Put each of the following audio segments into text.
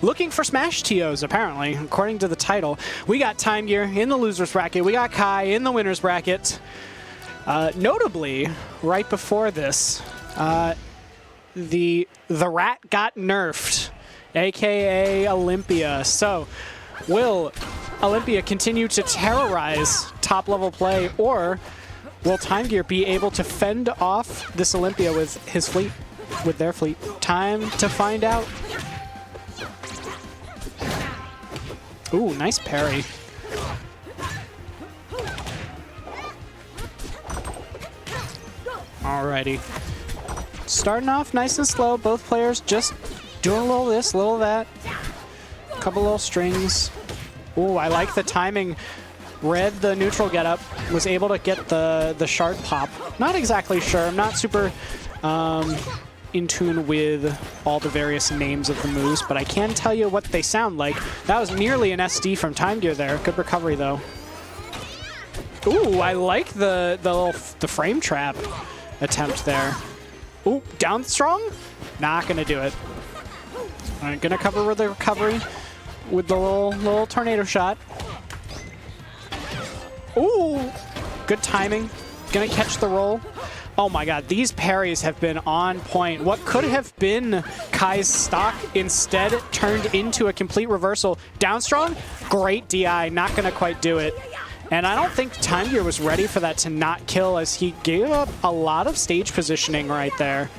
looking for Smash TOs, apparently, according to the title. We got TimeGear in the loser's bracket. We got Kai in the winner's bracket. Notably, right before this, the rat got nerfed, aka Olympia. So, will Olympia continue to terrorize top-level play, or will TimeGear be able to fend off this Olympia with his fleet, with their fleet? Time to find out. Ooh, nice parry. Alrighty. Starting off nice and slow. Both players just doing a little this, a little that. A couple little strings. Ooh, I like the timing. Read the neutral getup, was able to get the shard pop. Not exactly sure. I'm not super in tune with all the various names of the moves, but I can tell you what they sound like. That was nearly an SD from TimeGear there. Good recovery, though. Ooh, I like the frame trap attempt there. Ooh, down strong? Not gonna do it. All right, gonna cover with the recovery with the little tornado shot. Ooh, good timing. Gonna catch the roll. Oh my god, these parries have been on point. What could have been Kai's stock instead turned into a complete reversal. Down strong, great DI, not gonna quite do it. And I don't think TimeGear was ready for that to not kill, as he gave up a lot of stage positioning right there.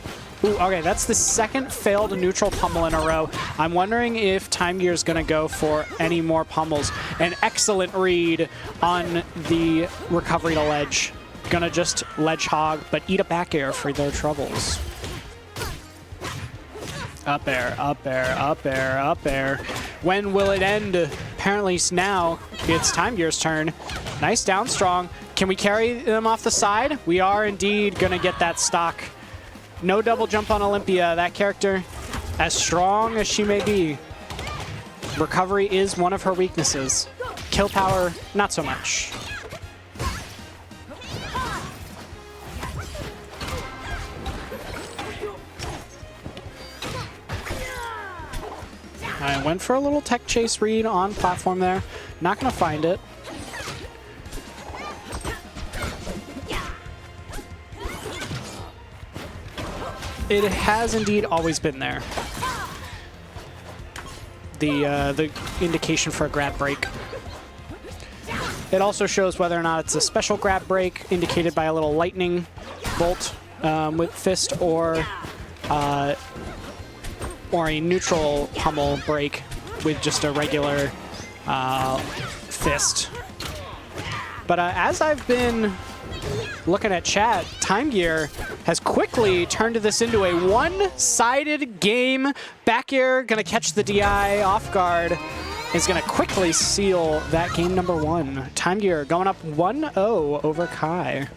Ooh, okay, that's the second failed neutral pummel in a row. I'm wondering if TimeGear is going to go for any more pummels. An excellent read on the recovery to ledge. Gonna just ledge hog, but eat a back air for their troubles. Up air, up air, up air, up air. When will it end? Apparently now it's TimeGear's turn. Nice down strong. Can we carry them off the side? We are indeed gonna get that stock. No double jump on Olympia. That character, as strong as she may be, recovery is one of her weaknesses. Kill power, not so much. I went for a little tech chase read on platform there. Not going to find it. It has indeed always been there. The indication for a grab break. It also shows whether or not it's a special grab break indicated by a little lightning bolt with fist, or a neutral pummel break with just a regular fist. But as I've been looking at chat, TimeGear has quickly turned this into a one-sided game. Back air gonna catch the DI off guard. Is gonna quickly seal that game number one. TimeGear going up 1-0 over Kai.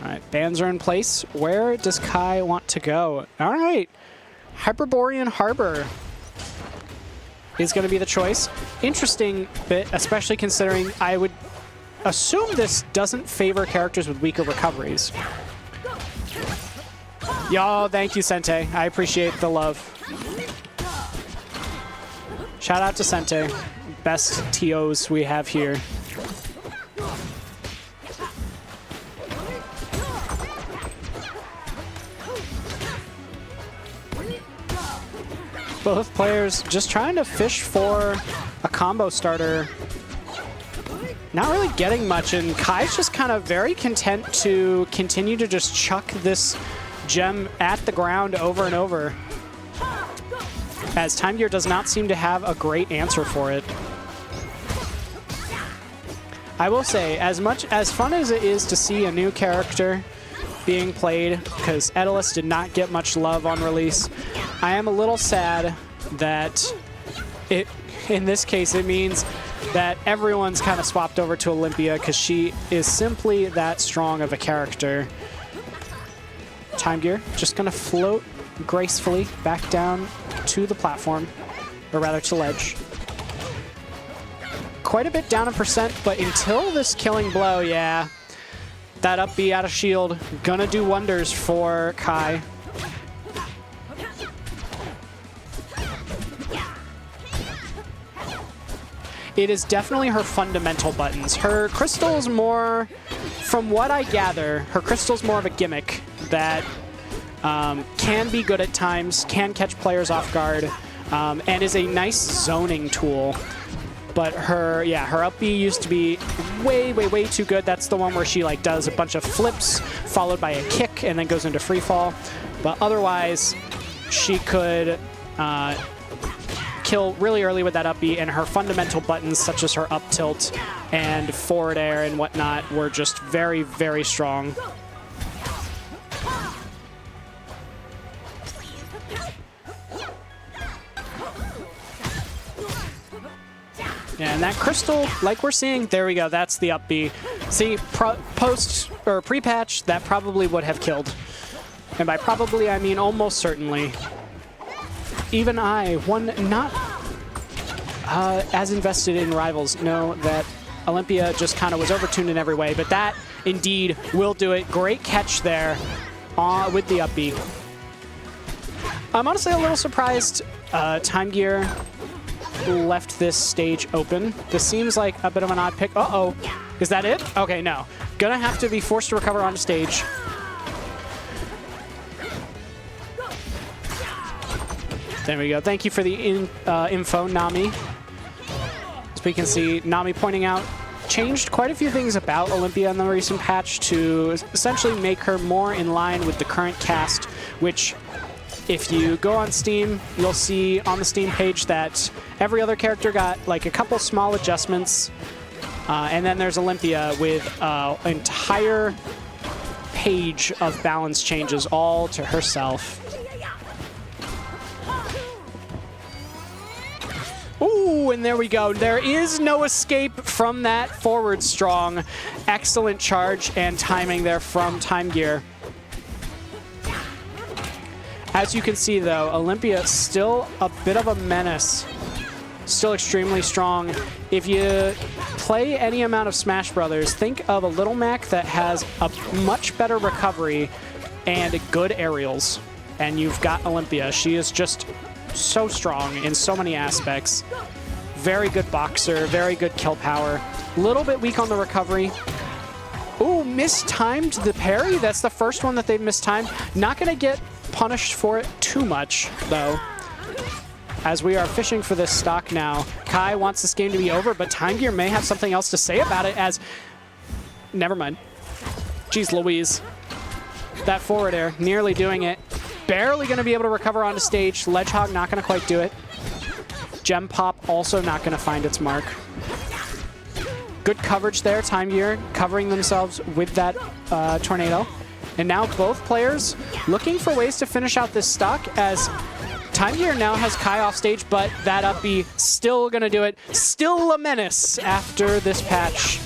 All right, bans are in place. Where does Kai want to go? All right, Hyperborean Harbor is going to be the choice. Interesting bit, especially considering I would assume this doesn't favor characters with weaker recoveries. Yo, thank you, Sente. I appreciate the love. Shout out to Sente. Best TOs we have here. Both players just trying to fish for a combo starter. Not really getting much, and Kai's just kind of very content to continue to just chuck this gem at the ground over and over, as TimeGear does not seem to have a great answer for it. I will say, as fun as it is to see a new character being played, because Edalus did not get much love on release, I am a little sad that in this case, it means that everyone's kind of swapped over to Olympia, because she is simply that strong of a character. TimeGear just going to float gracefully back down to the platform, or rather to ledge. Quite a bit down in percent, but until this killing blow, yeah, that up B out of shield gonna do wonders for Kai. it is definitely her fundamental buttons. Her crystal's more, from what I gather, her crystal's more of a gimmick that can be good at times, can catch players off guard, and is a nice zoning tool. But her up B used to be way too good. That's the one where she like does a bunch of flips followed by a kick and then goes into free fall. But otherwise, she could kill really early with that up B, and her fundamental buttons such as her up tilt and forward air and whatnot were just very strong. Yeah, and that crystal, like we're seeing, there we go, that's the up B. See, pre-patch, that probably would have killed. And by probably, I mean almost certainly. Even I, one not as invested in Rivals, know that Olympia just kind of was overtuned in every way, but that indeed will do it. Great catch there with the up B. I'm honestly a little surprised TimeGear left this stage open. This seems like a bit of an odd pick. Uh-oh. Is that it? Okay, no. Gonna have to be forced to recover on stage. There we go. Thank you for the info, Nami. As we can see, Nami pointing out, changed quite a few things about Olympia in the recent patch to essentially make her more in line with the current cast, which if you go on Steam, you'll see on the Steam page that every other character got like a couple small adjustments. And then there's Olympia with an entire page of balance changes all to herself. Ooh, and there we go. There is no escape from that forward strong. Excellent charge and timing there from TimeGear. As you can see, though, Olympia still a bit of a menace. Still extremely strong. If you play any amount of Smash Brothers, think of a Little Mac that has a much better recovery and good aerials. And you've got Olympia. She is just so strong in so many aspects. Very good boxer, very good kill power. Little bit weak on the recovery. Ooh, mistimed the parry. That's the first one that they've mistimed. Not going to get punished for it too much, though, as we are fishing for this stock now. Kai wants this game to be over, but TimeGear may have something else to say about it as... Never mind. Jeez Louise. That forward air, nearly doing it. Barely going to be able to recover onto stage. Ledgehog not going to quite do it. Gem Pop also not going to find its mark. Good coverage there, TimeGear covering themselves with that tornado. And now both players looking for ways to finish out this stock as TimeGear now has Kai off stage, but that up B still going to do it. Still a menace after this patch.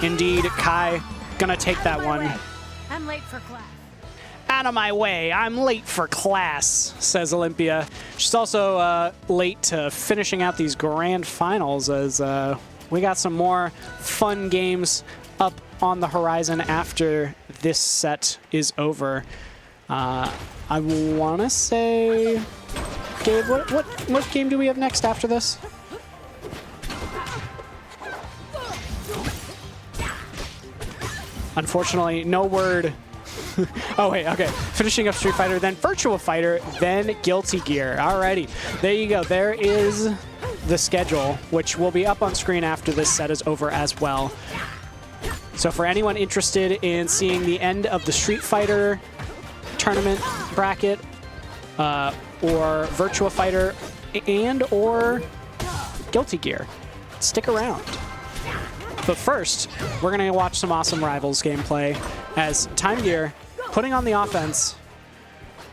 Indeed, Kai going to take that one. I'm late for class. Out of my way, I'm late for class, says Olympia. She's also late to finishing out these grand finals as we got some more fun games up on the horizon after this set is over. I want to say, Gabe, what game do we have next after this? Unfortunately, no word. Oh, wait, okay. Finishing up Street Fighter, then Virtua Fighter, then Guilty Gear. Alrighty, there you go. There is the schedule, which will be up on screen after this set is over as well. So for anyone interested in seeing the end of the Street Fighter tournament bracket, or Virtua Fighter, and or Guilty Gear, stick around. But first, we're going to watch some awesome Rivals gameplay as TimeGear putting on the offense,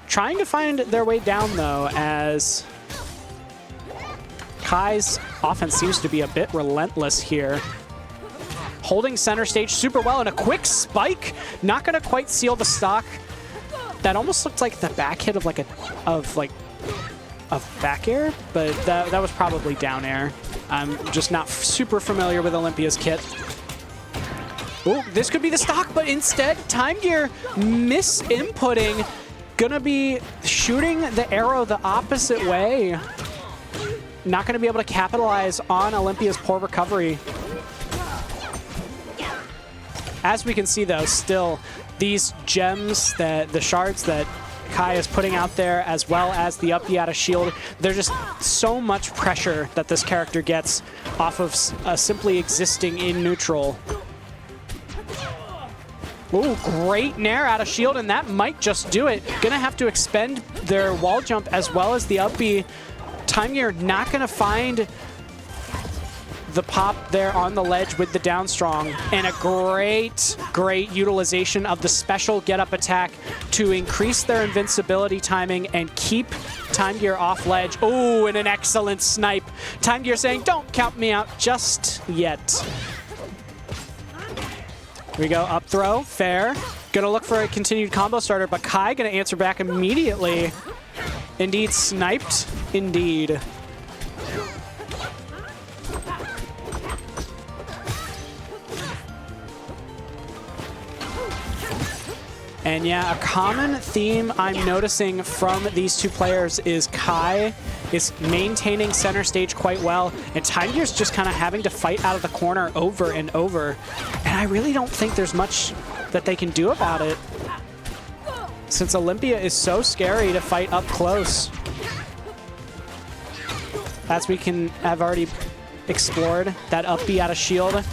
trying to find their way down, though, as Kai's offense seems to be a bit relentless here. Holding center stage super well, and a quick spike. Not going to quite seal the stock. That almost looked like the back hit of like a back air, but that was probably down air. I'm just not super familiar with Olympia's kit. Oh, this could be the stock, but instead, TimeGear misinputting. Gonna be shooting the arrow the opposite way. not going to be able to capitalize on Olympia's poor recovery. As we can see, though, still these gems, the shards that Kai is putting out there, as well as the up B out of shield, there's just so much pressure that this character gets off of simply existing in neutral. Ooh, great nair out of shield, and that might just do it. Gonna have to expend their wall jump as well as the up B. TimeGear not gonna find the pop there on the ledge with the down strong, and a great utilization of the special get up attack to increase their invincibility timing and keep TimeGear off ledge. Oh, and an excellent snipe. TimeGear saying, don't count me out just yet. Here we go, up throw, fair. Gonna look for a continued combo starter, but Kai gonna answer back immediately. Indeed, sniped, indeed. And yeah, a common theme I'm noticing from these two players is Kai is maintaining center stage quite well, and TimeGear's just kind of having to fight out of the corner over and over. And I really don't think there's much that they can do about it, since Olympia is so scary to fight up close. As we have already explored, that up B out of shield,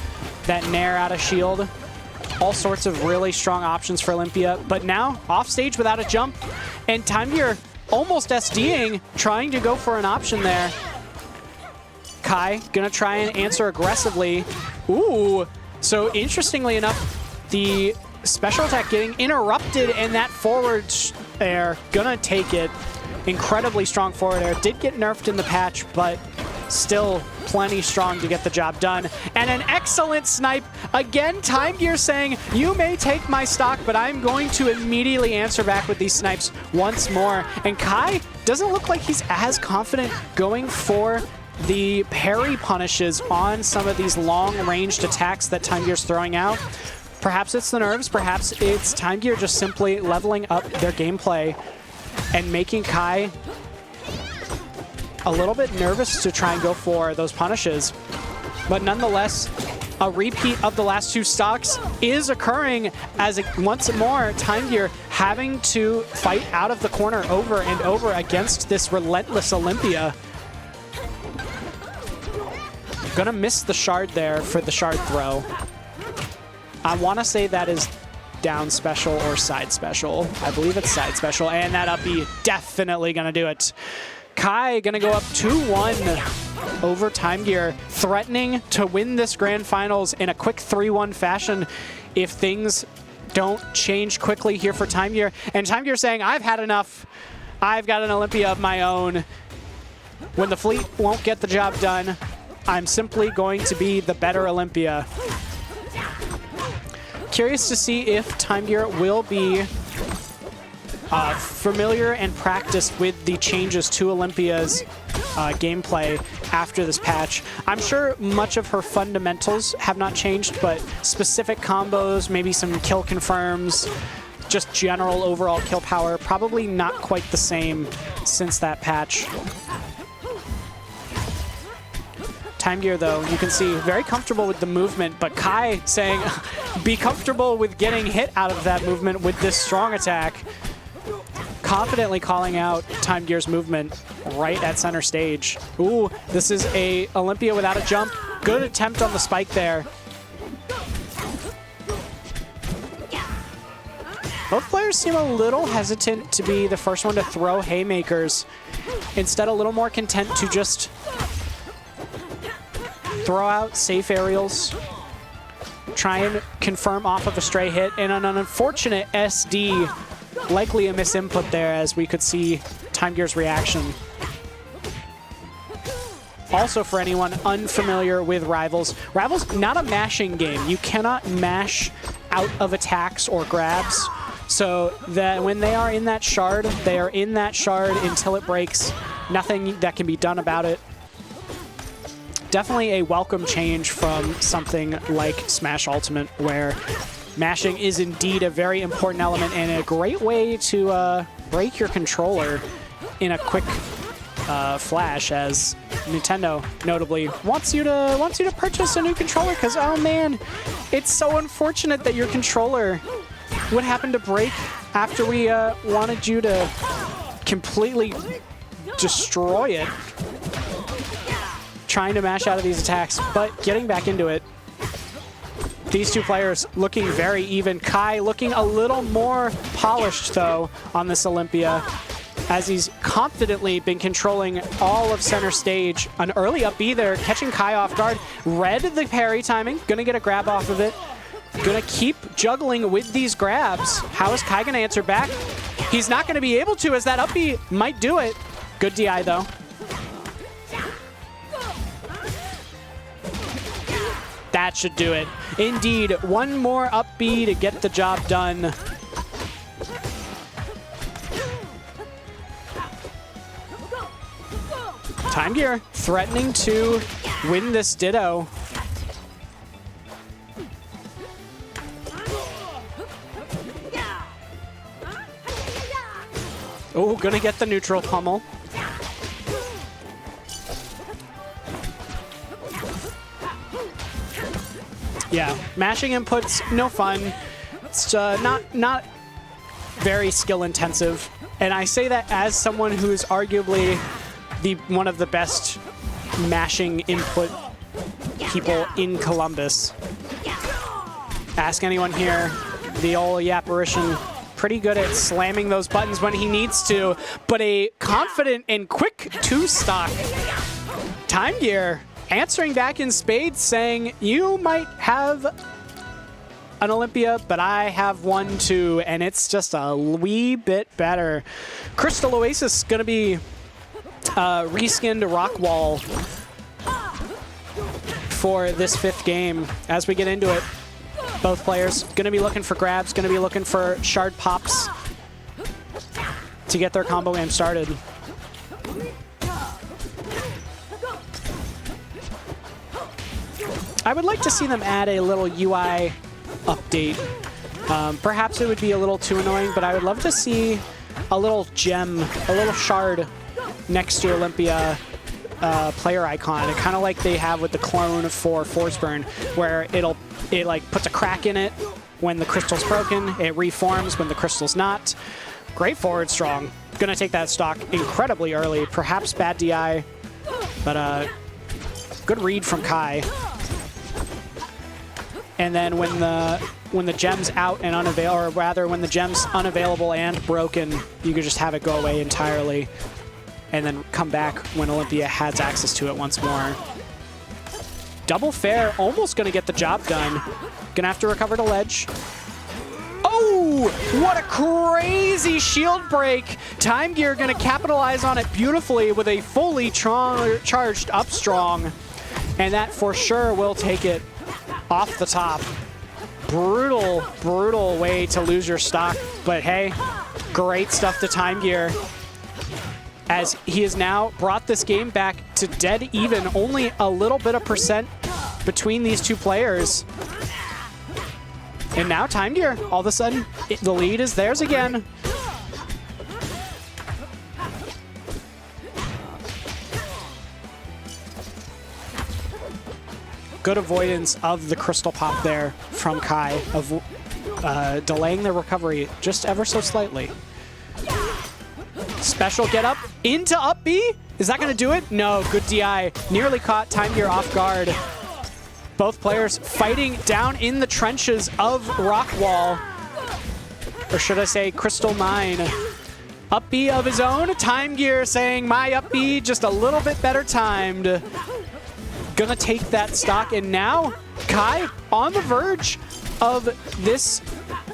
that nair out of shield, all sorts of really strong options for Olympia, but now off stage without a jump, and TimeGear almost SDing, trying to go for an option there. Kai gonna try and answer aggressively. Ooh, so interestingly enough, the special attack getting interrupted, and that forward air gonna take it. Incredibly strong forward air. Did get nerfed in the patch, but still plenty strong to get the job done. And an excellent snipe. Again, TimeGear saying, you may take my stock, but I'm going to immediately answer back with these snipes once more. And Kai doesn't look like he's as confident going for the parry punishes on some of these long-ranged attacks that TimeGear's throwing out. Perhaps it's the nerves, perhaps it's TimeGear just simply leveling up their gameplay and making Kai a little bit nervous to try and go for those punishes. But nonetheless, a repeat of the last two stocks is occurring as once more TimeGear having to fight out of the corner over and over against this relentless Olympia. Gonna miss the shard there for the shard throw. I want to say that is down special or side special. I believe it's side special, and that up B definitely gonna do it. Kai gonna go up 2-1 over TimeGear, threatening to win this grand finals in a quick 3-1 fashion if things don't change quickly here for TimeGear. And TimeGear saying, I've had enough. I've got an Olympia of my own. When the fleet won't get the job done, I'm simply going to be the better Olympia. Curious to see if TimeGear will be familiar and practiced with the changes to Olympia's gameplay after this patch. I'm sure much of her fundamentals have not changed, but specific combos, maybe some kill confirms, just general overall kill power, probably not quite the same since that patch. TimeGear, though, you can see very comfortable with the movement, but Kai saying, be comfortable with getting hit out of that movement with this strong attack. Confidently calling out TimeGear's movement right at center stage. Ooh, this is a Olympia without a jump. Good attempt on the spike there. Both players seem a little hesitant to be the first one to throw haymakers. Instead, a little more content to just throw out safe aerials, try and confirm off of a stray hit, and an unfortunate SD. Likely a misinput there, as we could see TimeGear's reaction. Also, for anyone unfamiliar with Rivals, Rivals not a mashing game. You cannot mash out of attacks or grabs. So that when they are in that shard, they are in that shard until it breaks. Nothing that can be done about it. Definitely a welcome change from something like Smash Ultimate, where mashing is indeed a very important element and a great way to break your controller in a quick flash, as Nintendo notably wants you to purchase a new controller, because oh man, it's so unfortunate that your controller would happen to break after we wanted you to completely destroy it trying to mash out of these attacks, but getting back into it. These two players looking very even. Kai looking a little more polished, though, on this Olympia, as he's confidently been controlling all of center stage. An early up B there, catching Kai off guard. Read the parry timing, gonna get a grab off of it. Gonna keep juggling with these grabs. How is Kai gonna answer back? He's not gonna be able to, as that up B might do it. Good DI, though. That should do it. Indeed, one more up B to get the job done. TimeGear threatening to win this Ditto. Oh, gonna get the neutral pummel. Yeah, mashing inputs, no fun. It's not very skill intensive, and I say that as someone who is arguably one of the best mashing input people in Columbus. Ask anyone here, the old Yapparition, pretty good at slamming those buttons when he needs to, but a confident and quick two-stock. TimeGear answering back in spades, saying, you might have an Olympia, but I have one too, and it's just a wee bit better. Crystal Oasis going to be reskinned Rockwall for this 5th game. As we get into it, both players going to be looking for grabs, going to be looking for shard pops to get their combo game started. I would like to see them add a little UI update. Perhaps it would be a little too annoying, but I would love to see a little gem, a little shard next to Olympia player icon, kind of like they have with the clone for Forceburn, where it like puts a crack in it when the crystal's broken, it reforms when the crystal's not. Great forward strong. Gonna take that stock incredibly early, perhaps bad DI, but good read from Kai. And then when the gem's out and unavailable, or rather when the gem's unavailable and broken, you could just have it go away entirely and then come back when Olympia has access to it once more. Double fair, almost gonna get the job done. Gonna have to recover the ledge. Oh, what a crazy shield break. TimeGear gonna capitalize on it beautifully with a fully charged up strong. And that for sure will take it off the top. Brutal, brutal way to lose your stock. But hey, great stuff to TimeGear, as he has now brought this game back to dead even. Only a little bit of percent between these two players. And now TimeGear, all of a sudden, the lead is theirs again. Good avoidance of the crystal pop there from Kai, of delaying the recovery just ever so slightly. Special get up into up B. Is that going to do it? No, good DI. Nearly caught TimeGear off guard. Both players fighting down in the trenches of Rockwall. Or should I say Crystal Mine. Up B of his own. TimeGear saying my up B just a little bit better timed. Gonna take that stock, and now Kai on the verge of this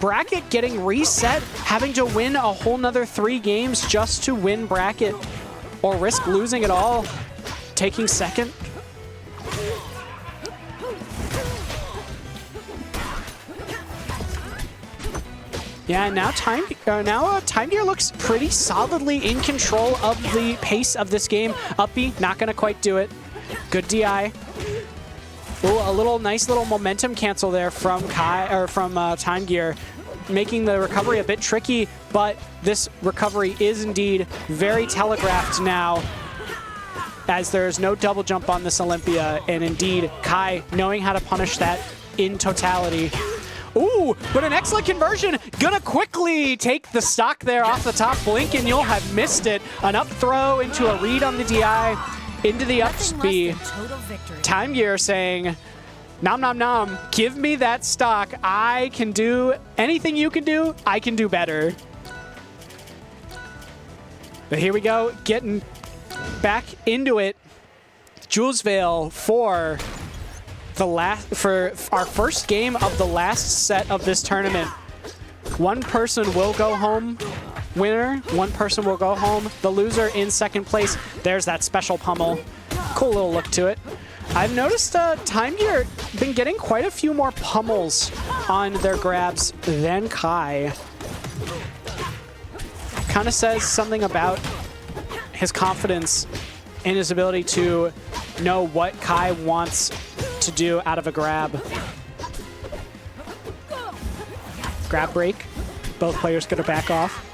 bracket getting reset, having to win a whole nother 3 games just to win bracket, or risk losing it all, taking second. Yeah, now TimeGear looks pretty solidly in control of the pace of this game. Up B, not gonna quite do it. Good DI. Ooh, a nice little momentum cancel there from TimeGear, making the recovery a bit tricky, but this recovery is indeed very telegraphed now. as there's no double jump on this Olympia, and indeed, Kai knowing how to punish that in totality. Ooh, but an excellent conversion. Gonna quickly take the stock there off the top. Blink and you'll have missed it. An up throw into a read on the DI, into the up B. TimeGear saying, nom nom nom, give me that stock. I can do anything you can do, I can do better. But here we go, getting back into it. Julesvale for our first game of the last set of this tournament. One person will go home winner, one person will go home. The loser in second place. There's that special pummel. Cool little look to it. I've noticed TimeGear been getting quite a few more pummels on their grabs than Kai. Kind of says something about his confidence in his ability to know what Kai wants to do out of a grab. Grab break. Both players gonna back off.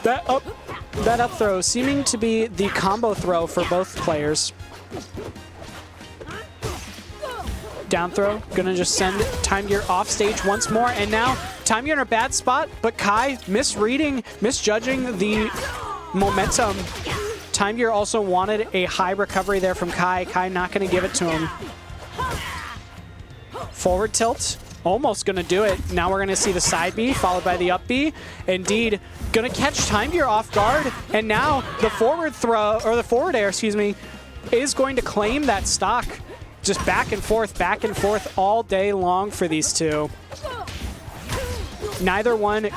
That up throw seeming to be the combo throw for both players. Down throw, gonna just send TimeGear off stage once more, and now TimeGear in a bad spot, but Kai misjudging the momentum. TimeGear also wanted a high recovery there from Kai. Kai not gonna give it to him. Forward tilt, almost gonna do it. Now we're gonna see the side B followed by the up B. Indeed, gonna catch TimeGear off guard, and now the forward throw, or the forward air, excuse me, is going to claim that stock. Just back and forth all day long for these two. Neither one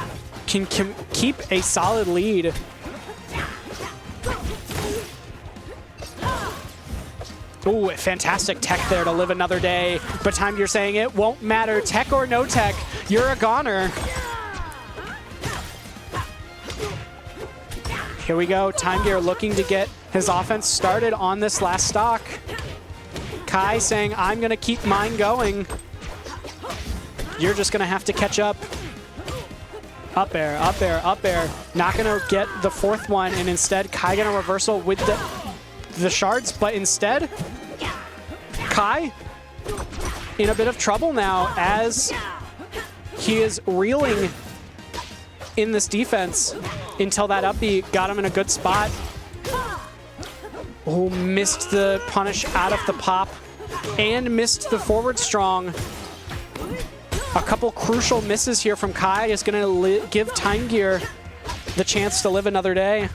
can keep a solid lead. Ooh, fantastic tech there to live another day. But TimeGear saying it won't matter. Tech or no tech, you're a goner. Here we go. TimeGear looking to get his offense started on this last stock. Kai saying, I'm going to keep mine going. You're just going to have to catch up. Up air, up air, up air. Not going to get the fourth one, and instead Kai going to reversal with the shards, but instead Kai in a bit of trouble now as he is reeling in this defense until that up B got him in a good spot. Oh, missed the punish out of the pop and missed the forward strong. A couple crucial misses here from Kai is going to give TimeGear the chance to live another day.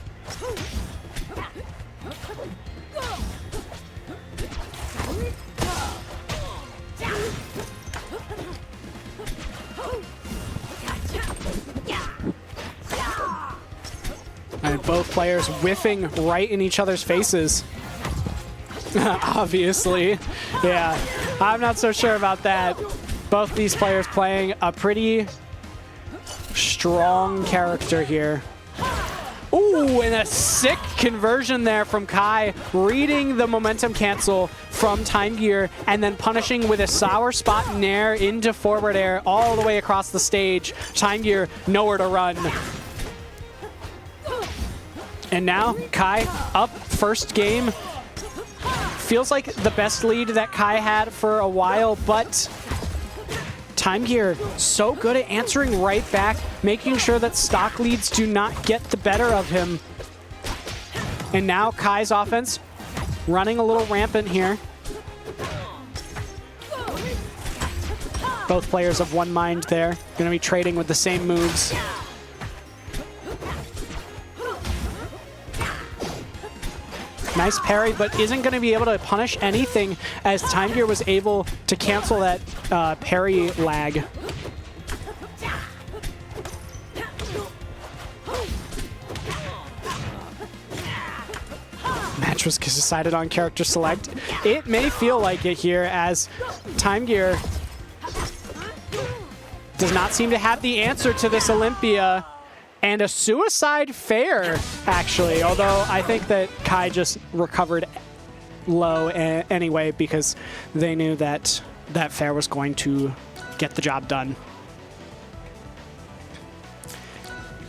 And both players whiffing right in each other's faces. Obviously. Yeah, I'm not so sure about that. Both these players playing a pretty strong character here. Ooh, and a sick conversion there from Kai, reading the momentum cancel from TimeGear and then punishing with a sour spot nair into forward air all the way across the stage. TimeGear nowhere to run. And now Kai up first game. Feels like the best lead that Kai had for a while, but TimeGear so good at answering right back, making sure that stock leads do not get the better of him. And now Kai's offense running a little rampant here. Both players of one mind there. Going to be trading with the same moves. Nice parry, but isn't going to be able to punish anything as TimeGear was able to cancel that parry lag. Match was decided on character select. It may feel like it here as TimeGear does not seem to have the answer to this Olympia. And a suicide fair, actually, although I think that Kai just recovered low anyway because they knew that that fair was going to get the job done.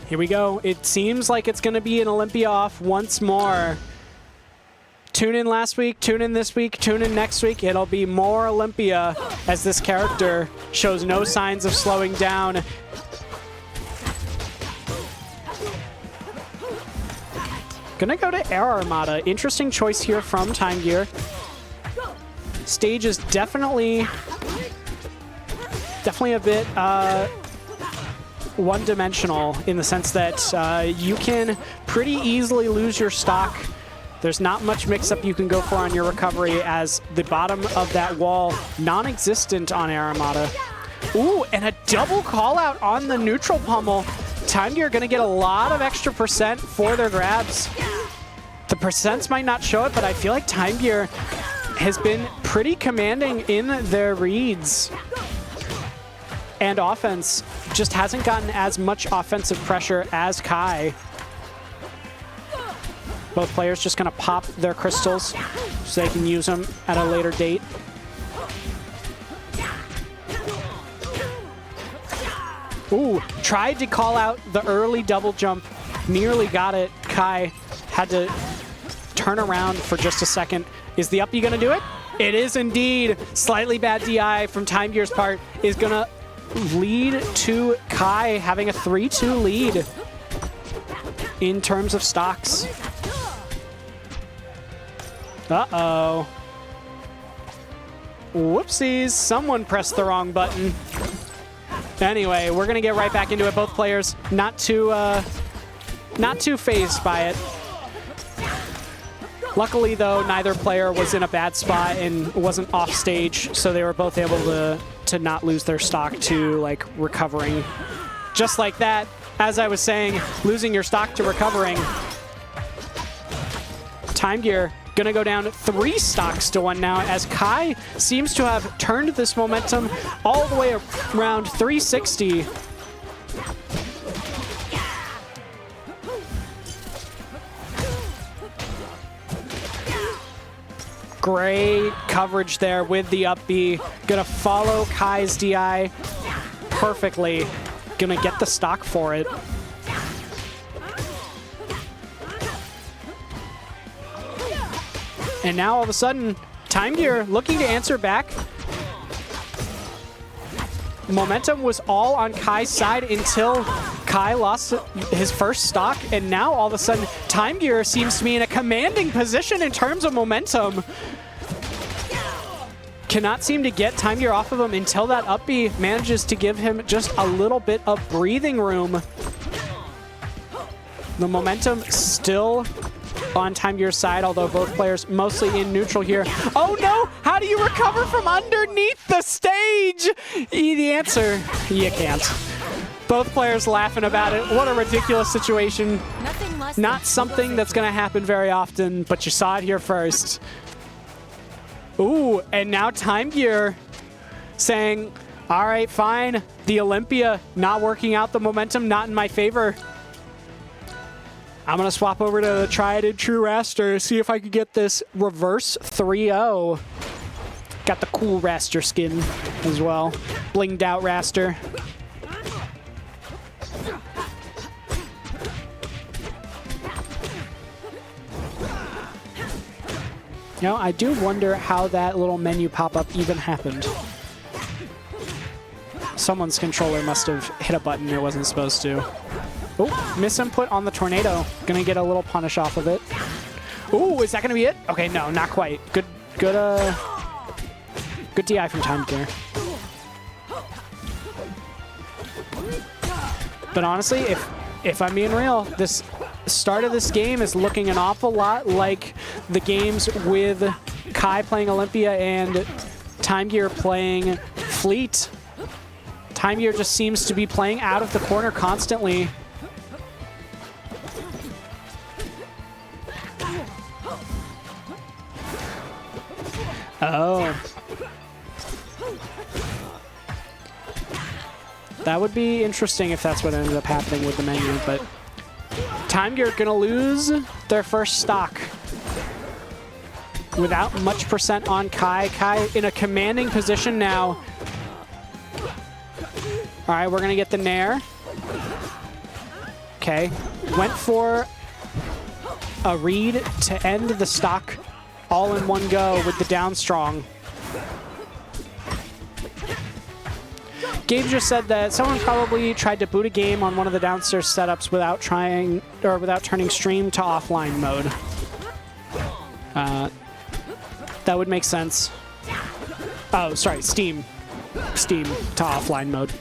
Here we go. It seems like it's going to be an Olympia off once more. Tune in last week, tune in this week, tune in next week. It'll be more Olympia as this character shows no signs of slowing down. Gonna go to Air Armada. Interesting choice here from TimeGear. Stage is definitely a bit one-dimensional in the sense that you can pretty easily lose your stock. There's not much mix-up you can go for on your recovery as the bottom of that wall non-existent on Air Armada. Ooh, and a double call-out on the neutral pummel. TimeGear going to get a lot of extra percent for their grabs. The percents might not show it, but I feel like TimeGear has been pretty commanding in their reads. And offense just hasn't gotten as much offensive pressure as Kai. Both players just going to pop their crystals so they can use them at a later date. Ooh, tried to call out the early double jump, nearly got it. Kai had to turn around for just a second. Is the uppy going to do it? It is indeed. Slightly bad DI from TimeGear's part is going to lead to Kai having a 3-2 lead in terms of stocks. Uh-oh. Whoopsies. Someone pressed the wrong button. Anyway, we're going to get right back into it. Both players not too phased by it. Luckily, though, neither player was in a bad spot and wasn't off stage, so they were both able to not lose their stock to, like, recovering. Just like that, as I was saying, losing your stock to recovering. TimeGear gonna go down 3 stocks to 1 now as Kai seems to have turned this momentum all the way around 360. Great coverage there with the up B. Gonna follow Kai's DI perfectly. Gonna get the stock for it. And now all of a sudden, TimeGear looking to answer back. Momentum was all on Kai's side until Kai lost his first stock, and now all of a sudden, TimeGear seems to be in a commanding position in terms of momentum. Cannot seem to get TimeGear off of him until that up B manages to give him just a little bit of breathing room. The momentum still on TimeGear's side, although both players mostly in neutral here. Oh no! How do you recover from underneath the stage? The answer, you can't. Both players laughing about it. What a ridiculous situation. Not something that's going to happen very often, but you saw it here first. Ooh, and now TimeGear saying, all right, fine. The Olympia not working out, the momentum not in my favor. I'm going to swap over to the tried and true Wrastor, see if I could get this reverse 3-0. Got the cool Wrastor skin as well. Blinged out Wrastor. You know, I do wonder how that little menu pop-up even happened. Someone's controller must have hit a button it wasn't supposed to. Oh, misinput on the tornado. Gonna get a little punish off of it. Ooh, is that gonna be it? Okay, no, not quite. Good DI from TimeGear. But honestly, if I'm being real, this start of this game is looking an awful lot like the games with Kai playing Olympia and TimeGear playing Fleet. TimeGear just seems to be playing out of the corner constantly. Oh. That would be interesting if that's what ended up happening with the menu, but TimeGear gonna lose their first stock without much percent on Kai. Kai in a commanding position now. All right, we're gonna get the Nair. Okay, went for a read to end the stock all in one go with the down strong. Gabe just said that someone probably tried to boot a game on one of the downstairs setups without turning stream to offline mode. That would make sense. Oh, sorry, Steam to offline mode.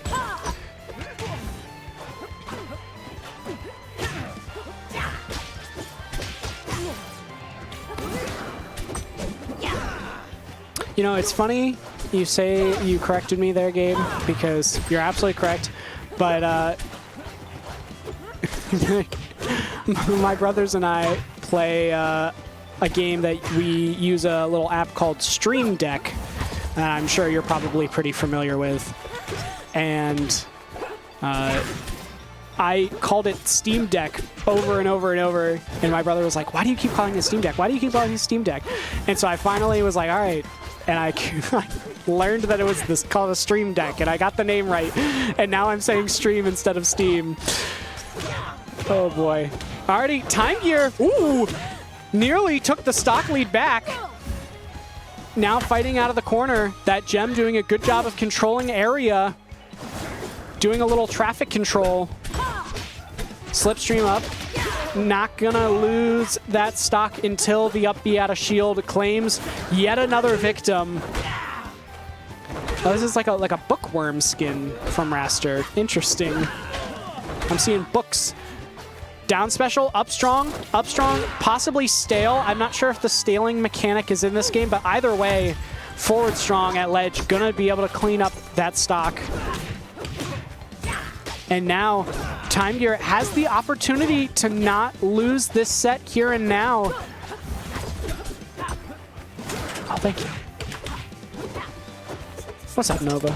You know, it's funny you say you corrected me there, Gabe, because you're absolutely correct. But my brothers and I play a game that we use a little app called Stream Deck. I'm sure you're probably pretty familiar with. And I called it Steam Deck over and over and over. And my brother was like, why do you keep calling it Steam Deck? Why do you keep calling it Steam Deck? And so I finally was like, all right. And I learned that it was called a Stream Deck, and I got the name right. And now I'm saying stream instead of Steam. Oh boy. Alrighty, TimeGear, ooh, nearly took the stock lead back. Now fighting out of the corner. That Gem doing a good job of controlling area. Doing a little traffic control. Slipstream up. Not gonna lose that stock until the up B out of shield claims yet another victim. Oh, this is like a bookworm skin from Wrastor. Interesting. I'm seeing books. Down special, up strong, possibly stale. I'm not sure if the staling mechanic is in this game, but either way, forward strong at ledge, gonna be able to clean up that stock. And now, TimeGear has the opportunity to not lose this set here and now. Oh, thank you. What's up, Nova?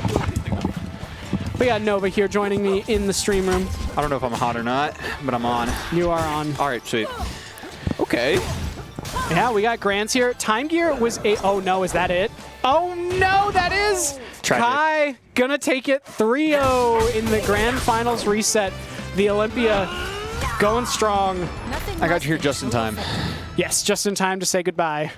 We got Nova here joining me in the stream room. I don't know if I'm hot or not, but I'm on. You are on. All right, sweet. Okay. Yeah, we got Grands here. TimeGear was a... Oh, no, is that it? Oh, no, that is... Tragic. Kai gonna take it 3-0 in the Grand Finals reset. The Olympia going strong. I got you here just in time. Yes, just in time to say goodbye.